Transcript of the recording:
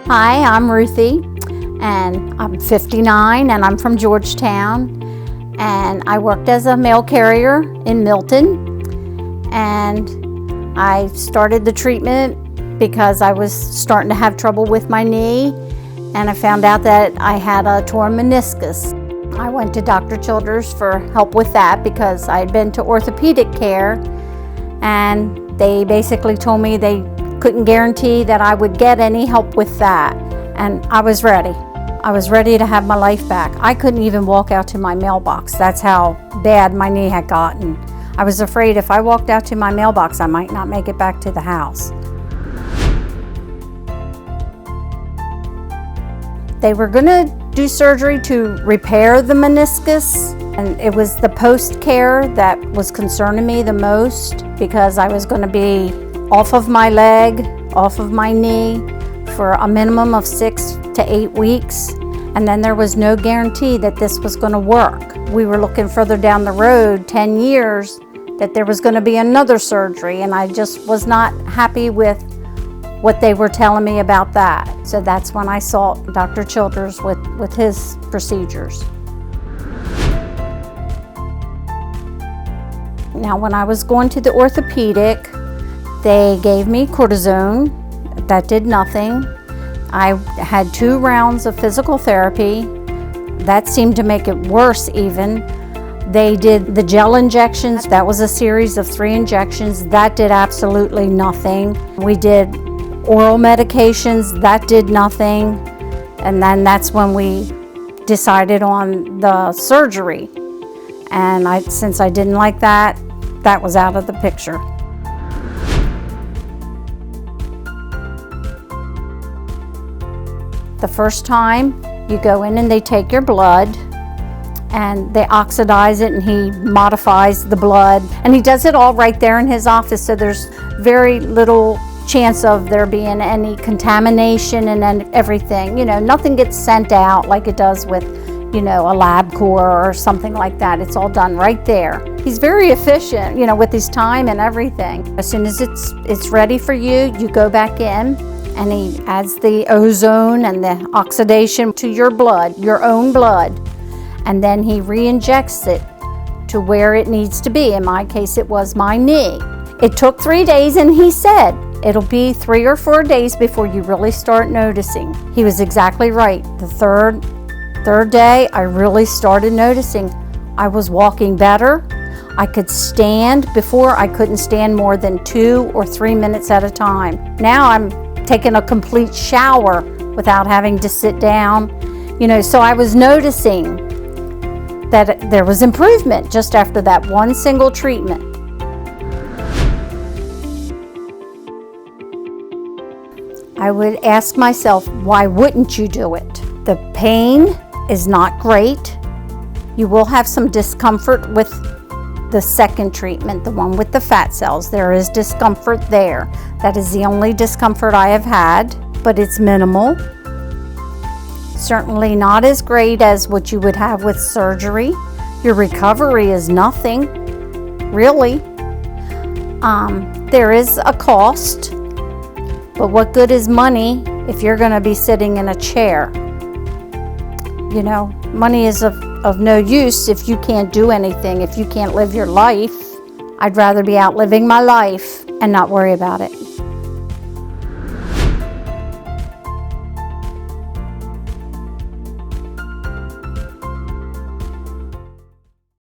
Hi, I'm Ruthy, and I'm 59, and I'm from Georgetown, and I worked as a mail carrier in Milton, and I started the treatment because I was starting to have trouble with my knee, and I found out that I had a torn meniscus. I went to Dr. Childers for help with that because I had been to orthopedic care, and they basically told me they couldn't guarantee that I would get any help with that. And I was ready. I was ready to have my life back. I couldn't even walk out to my mailbox. That's how bad my knee had gotten. I was afraid if I walked out to my mailbox, I might not make it back to the house. They were gonna do surgery to repair the meniscus, and it was the post-care that was concerning me the most because I was gonna be off of my leg, off of my knee for a minimum of 6 to 8 weeks, and then there was no guarantee that this was going to work. We were looking further down the road, 10 years, that there was going to be another surgery, and I just was not happy with what they were telling me about that. So that's when I sought Dr. Childers with his procedures. Now, when I was going to the orthopedic, they gave me cortisone. That did nothing. I had 2 rounds of physical therapy. That seemed to make it worse even. They did the gel injections. That was a series of 3 injections. That did absolutely nothing. We did oral medications. That did nothing. And then that's when we decided on the surgery. And since I didn't like that, that was out of the picture. The first time you go in and they take your blood and they oxidize it, and he modifies the blood, and he does it all right there in his office, so there's very little chance of there being any contamination and everything. You know, nothing gets sent out like it does with, you know, a LabCorp or something like that. It's all done right there. He's very efficient, you know, with his time and everything. As soon as it's ready for you, you go back in, and he adds the ozone and the oxidation to your blood, your own blood, and then he re-injects it to where it needs to be. In my case, it was my knee. It took 3 days, and he said it'll be 3 or 4 days before you really start noticing. He was exactly right. The third day, I really started noticing. I was walking better. I could stand. Before, I couldn't stand more than 2 or 3 minutes at a time. Now I'm taking a complete shower without having to sit down. You know, so I was noticing that there was improvement just after that one single treatment. I would ask myself, why wouldn't you do it? The pain is not great. You will have some discomfort with the second treatment, the one with the fat cells. There is discomfort there. That is the only discomfort I have had, but it's minimal. Certainly not as great as what you would have with surgery. Your recovery is nothing, really. There is a cost, but what good is money if you're going to be sitting in a chair? You know, money is of no use if you can't do anything, if you can't live your life. I'd rather be out living my life and not worry about it.